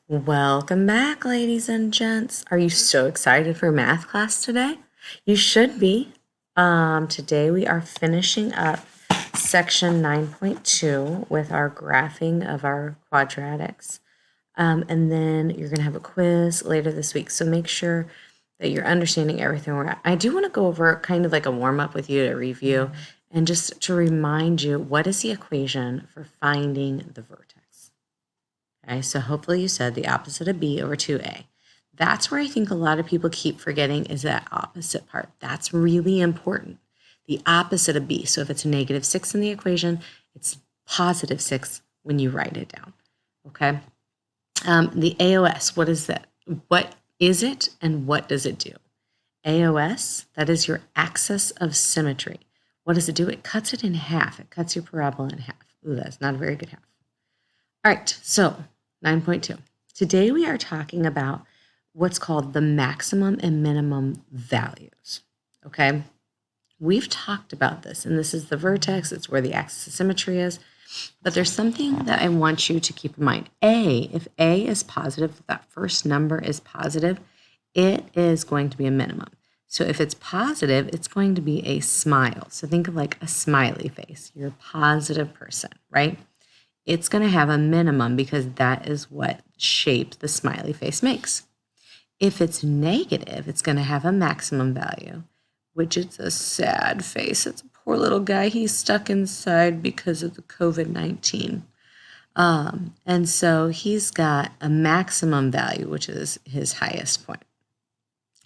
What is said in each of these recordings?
Welcome back, ladies and gents. Are you so excited for math class today? You should be. Today we are finishing up section 9.2 with our graphing of our quadratics. And then you're going to have a quiz later this week. So make sure that you're understanding everything we're at. I do want to go over kind of like a warm up with you to review and just to remind you, what is the equation for finding the vertex? Okay, so hopefully you said the opposite of b over 2a. That's where I think a lot of people keep forgetting is that opposite part. That's really important. The opposite of b. So if it's negative 6 in the equation, it's positive 6 when you write it down. Okay. The AOS, what is that? What is it and what does it do? AOS, that is your axis of symmetry. What does it do? It cuts it in half. It cuts your parabola in half. Ooh, that's not a very good half. All right, so 9.2. Today we are talking about what's called the maximum and minimum values, okay? We've talked about this, and this is the vertex. It's where the axis of symmetry is. But there's something that I want you to keep in mind. If A is positive, if that first number is positive, it is going to be a minimum. So if it's positive, it's going to be a smile. So think of like a smiley face. You're a positive person, right? It's going to have a minimum because that is what shape the smiley face makes. If it's negative, it's going to have a maximum value, which is a sad face. It's a poor little guy. He's stuck inside because of the COVID-19. And so he's got a maximum value, which is his highest point.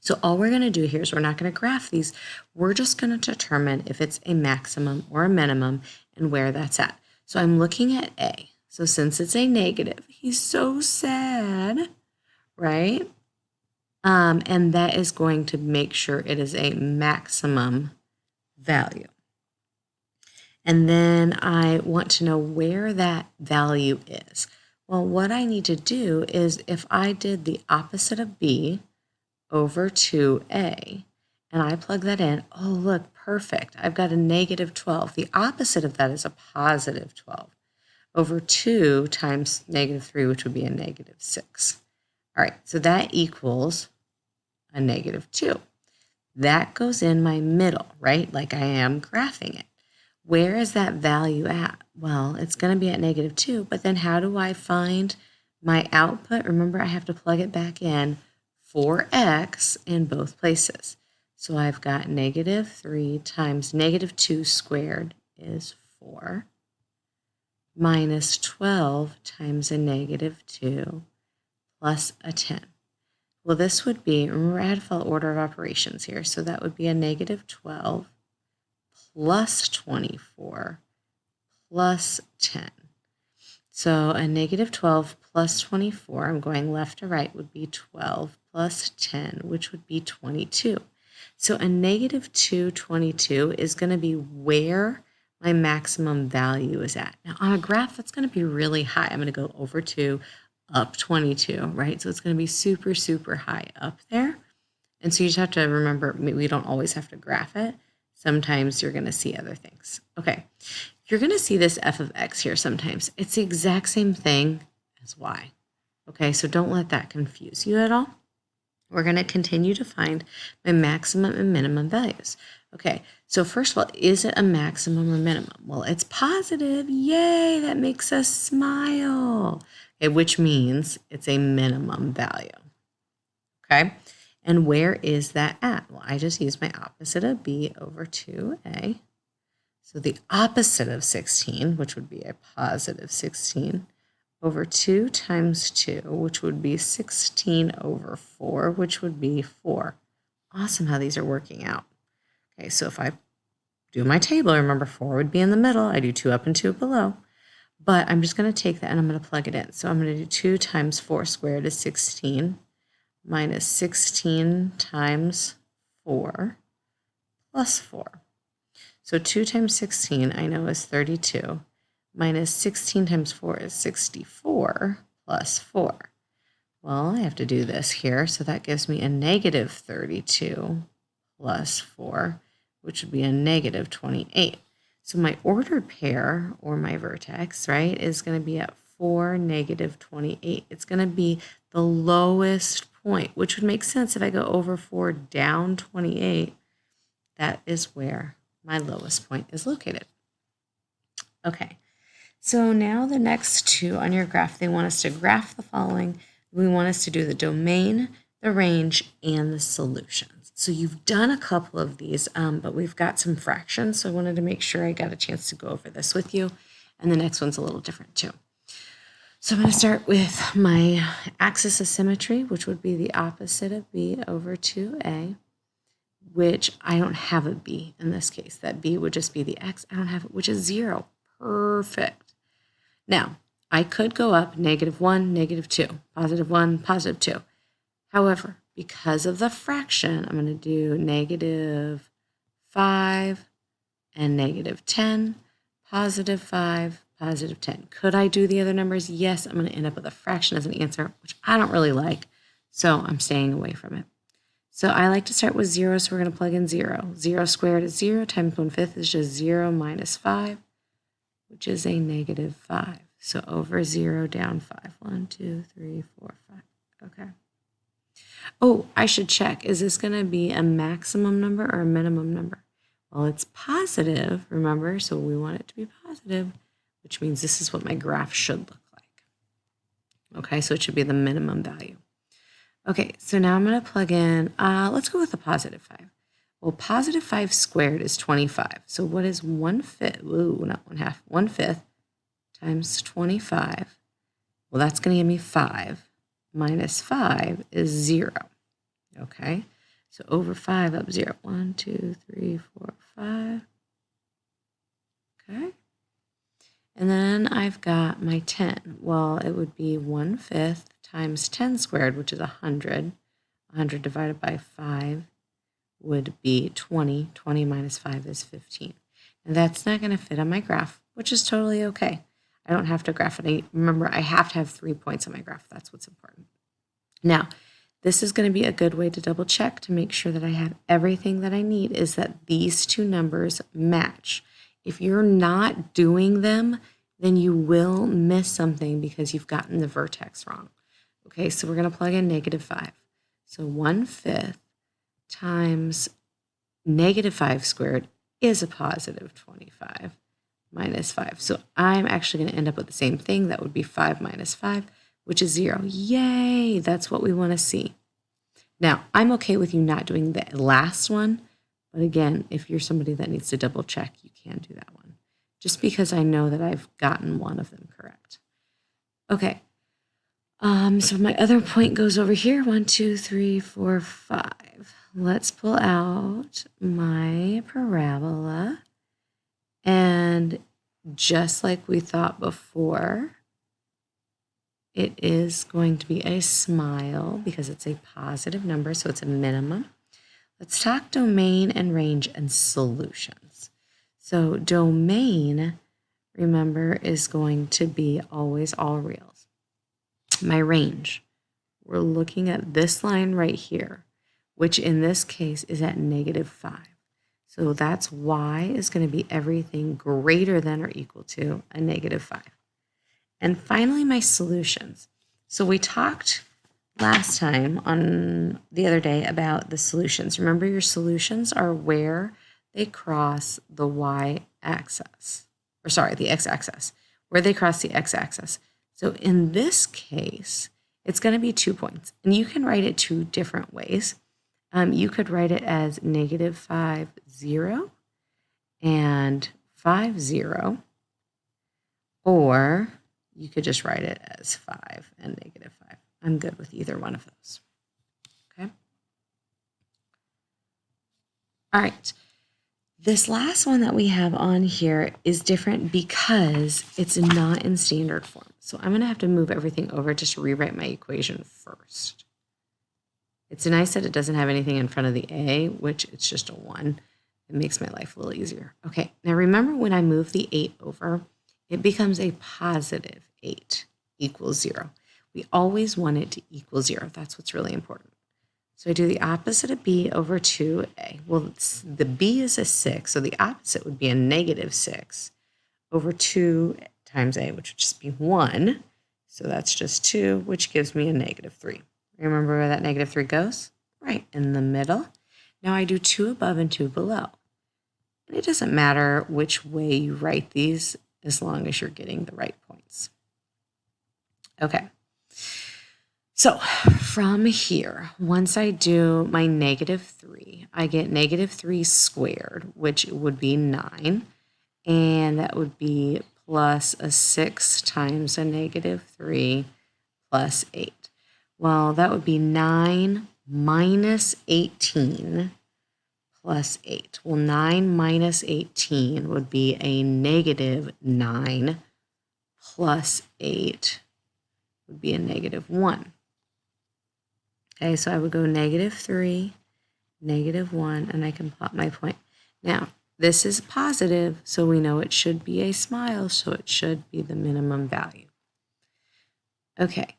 So all we're going to do here is we're not going to graph these. We're just going to determine if it's a maximum or a minimum and where that's at. So I'm looking at A. So since it's a negative, he's so sad, right? And that is going to make sure it is a maximum value. And then I want to know where that value is. Well, what I need to do is if I did the opposite of B over 2A, and I plug that in, oh, look, perfect. I've got a negative 12. The opposite of that is a positive 12 over 2 times negative 3, which would be a negative 6. All right, so that equals a negative 2. That goes in my middle, right? Like I am graphing it. Where is that value at? Well, it's going to be at negative 2, but then how do I find my output? Remember, I have to plug it back in for x in both places. So I've got negative 3 times negative 2 squared is 4 minus 12 times a negative 2 plus a 10. Well, this would be, remember I had to follow order of operations here, so that would be a negative 12 plus 24 plus 10. So a negative 12 plus 24, I'm going left to right, would be 12 plus 10, which would be 22. So a negative 222 is going to be where my maximum value is at. Now on a graph, that's going to be really high. I'm going to go over 2, up 22, right? So it's going to be super, super high up there. And so you just have to remember, we don't always have to graph it. Sometimes you're going to see other things. Okay, you're going to see this f of x here sometimes. It's the exact same thing as y. Okay, so don't let that confuse you at all. We're going to continue to find my maximum and minimum values. Okay, so first of all, is it a maximum or minimum? Well, it's positive. Yay, that makes us smile. Okay, which means it's a minimum value. Okay, and where is that at? Well, I just used my opposite of b over 2a. So the opposite of 16, which would be a positive 16, over 2 times 2, which would be 16 over 4, which would be 4. Awesome how these are working out. Okay, so if I do my table, remember 4 would be in the middle. I do 2 up and 2 below. But I'm just going to take that and I'm going to plug it in. So I'm going to do 2 times 4 squared is 16 minus 16 times 4 plus 4. So 2 times 16 I know is 32 minus 16 times 4 is 64 plus 4. Well, I have to do this here. So that gives me a negative 32 plus 4, which would be a negative 28. So my ordered pair, or my vertex, right, is going to be at 4, negative 28. It's going to be the lowest point, which would make sense if I go over 4 down 28. That is where my lowest point is located. Okay, so now the next two on your graph, they want us to graph the following. We want us to do the domain, the range, and the solutions. So you've done a couple of these, but we've got some fractions, so I wanted to make sure I got a chance to go over this with you. And the next one's a little different too. So I'm going to start with my axis of symmetry, which would be the opposite of b over 2a, which I don't have a b in this case. That b would just be the x. I don't have it, which is 0. Perfect. Now, I could go up -1, -2, +1, +2. However, because of the fraction, I'm going to do -5 and -10, +5, +10. Could I do the other numbers? Yes, I'm going to end up with a fraction as an answer, which I don't really like, so I'm staying away from it. So I like to start with 0, so we're going to plug in 0. 0 squared is 0 times 1/5 is just 0 minus 5, which is a -5. So over 0 down 5. 1, 2, 3, 4, 5. Okay. Oh, I should check. Is this going to be a maximum number or a minimum number? Well, it's positive, remember? So we want it to be positive, which means this is what my graph should look like. Okay, so it should be the minimum value. Okay, so now I'm going to plug in, let's go with a +5. Well, +5 squared is 25. So what is 1/5? Ooh, not 1/2. 1/5 times 25. Well, that's going to give me 5. Minus 5 is 0. Okay, so over 5 up 0. 1, 2, 3, 4, 5. Okay. And then I've got my 10. Well, it would be 1/5 times 10 squared, which is 100. 100 divided by 5 would be 20. 20 minus 5 is 15. And that's not going to fit on my graph, which is totally okay. I don't have to graph it. Remember, I have to have 3 points on my graph. That's what's important. Now, this is going to be a good way to double check to make sure that I have everything that I need, is that these two numbers match. If you're not doing them, then you will miss something because you've gotten the vertex wrong. Okay, so we're going to plug in -5. So 1/5 times -5 squared is a +25 minus 5. So I'm actually going to end up with the same thing. That would be 5 minus 5, which is 0. Yay! That's what we want to see. Now, I'm okay with you not doing the last one, but again, if you're somebody that needs to double check, you can do that one, just because I know that I've gotten one of them correct. Okay, so my other point goes over here. 1, 2, 3, 4, 5. Let's pull out my parabola. And just like we thought before, it is going to be a smile because it's a positive number, so it's a minimum. Let's talk domain and range and solutions. So domain, remember, is going to be always all reals. My range, we're looking at this line right here, which in this case is at -5. So that's y is going to be everything greater than or equal to a -5. And finally, my solutions. So we talked last time on the other day about the solutions. Remember, your solutions are where they cross the y-axis, or sorry, the x-axis, where they cross the x-axis. So in this case, it's going to be 2 points. And you can write it 2 different ways. You could write it as -5, 0 and 5, 0, or you could just write it as 5 and -5. I'm good with either one of those. Okay. All right. This last one that we have on here is different because it's not in standard form. So I'm going to have to move everything over just to rewrite my equation first. It's nice that it doesn't have anything in front of the a, which it's just a 1. It makes my life a little easier. Okay, now remember when I move the 8 over, it becomes a +8 equals 0. We always want it to equal 0. That's what's really important. So I do the opposite of b over 2a. Well, the b is a 6, so the opposite would be a -6 over 2 times a, which would just be 1. So that's just 2, which gives me a negative 3. Remember where that negative 3 goes? Right, in the middle. Now I do 2 above and 2 below. And it doesn't matter which way you write these as long as you're getting the right points. Okay. So from here, once I do my negative 3, I get negative 3 squared, which would be 9. And that would be plus a 6 times a negative 3 plus 8. Well, that would be 9 minus 18 plus 8. Well, 9 minus 18 would be a negative 9 plus 8 would be a negative 1. Okay, so I would go negative 3, negative 1, and I can plot my point. Now, this is positive, so we know it should be a smile, so it should be the minimum value. Okay,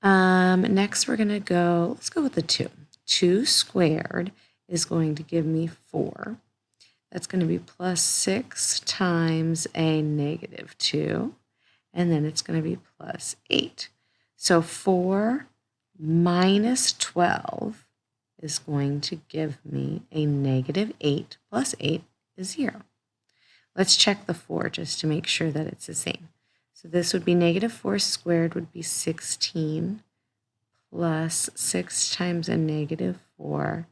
next we're going to go, let's go with the 2. 2 squared is going to give me 4. That's going to be plus 6 times a negative 2, and then it's going to be plus 8. So 4 minus 12 is going to give me a negative 8 plus 8 is 0. Let's check the 4 just to make sure that it's the same. So this would be negative 4 squared would be 16 plus 6 times a negative 4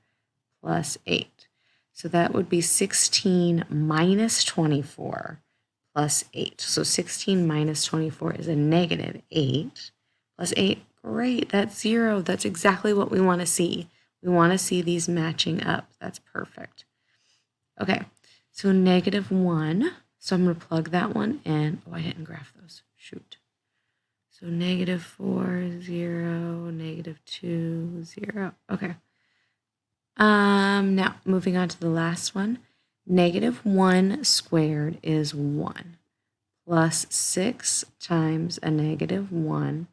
plus 8. So that would be 16 minus 24 plus 8. So 16 minus 24 is a negative 8 plus 8. Great, that's 0. That's exactly what we want to see. We want to see these matching up. That's perfect. Okay, so negative 1. So I'm going to plug that one in. Oh, I didn't graph those. Shoot. So negative 4, 0, negative 2, 0. Okay. Now, moving on to the last one. Negative 1 squared is 1 plus 6 times a negative 1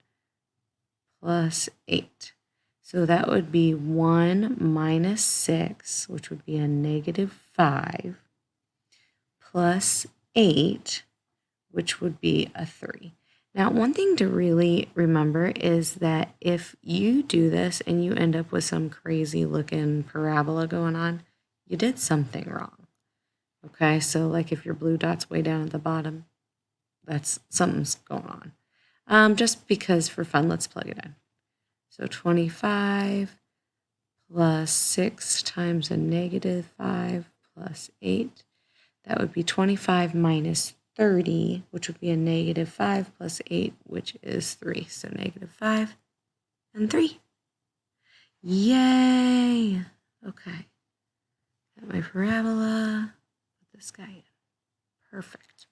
plus 8. So that would be 1 minus 6, which would be a negative 5, plus 8, which would be a 3. Now, one thing to really remember is that if you do this and you end up with some crazy looking parabola going on, you did something wrong. Okay, so like if your blue dot's way down at the bottom, that's something's going on. Just because for fun, let's plug it in. So 25 plus 6 times a negative 5 plus 8. That would be 25 minus 30, which would be a negative 5 plus 8, which is 3. So negative 5 and 3. Yay! Okay. Got my parabola. Put this guy in. Perfect.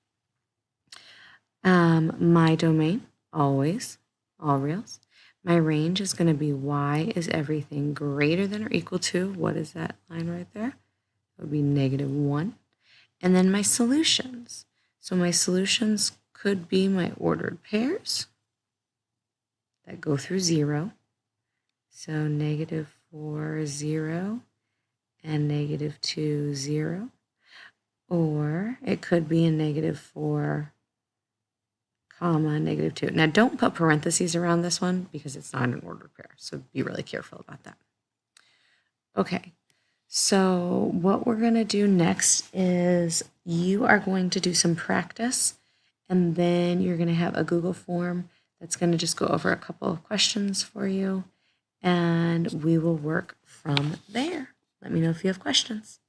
My domain, always, all reals. My range is going to be y is everything greater than or equal to, what is that line right there? It would be negative 1. And then my solutions. So my solutions could be my ordered pairs that go through 0. So negative 4, 0, and negative 2, 0. Or it could be a negative 4, comma, negative 2. Now don't put parentheses around this one because it's not an ordered pair. So be really careful about that. Okay. So what we're going to do next is you are going to do some practice, and then you're going to have a Google form that's going to just go over a couple of questions for you, and we will work from there. Let me know if you have questions.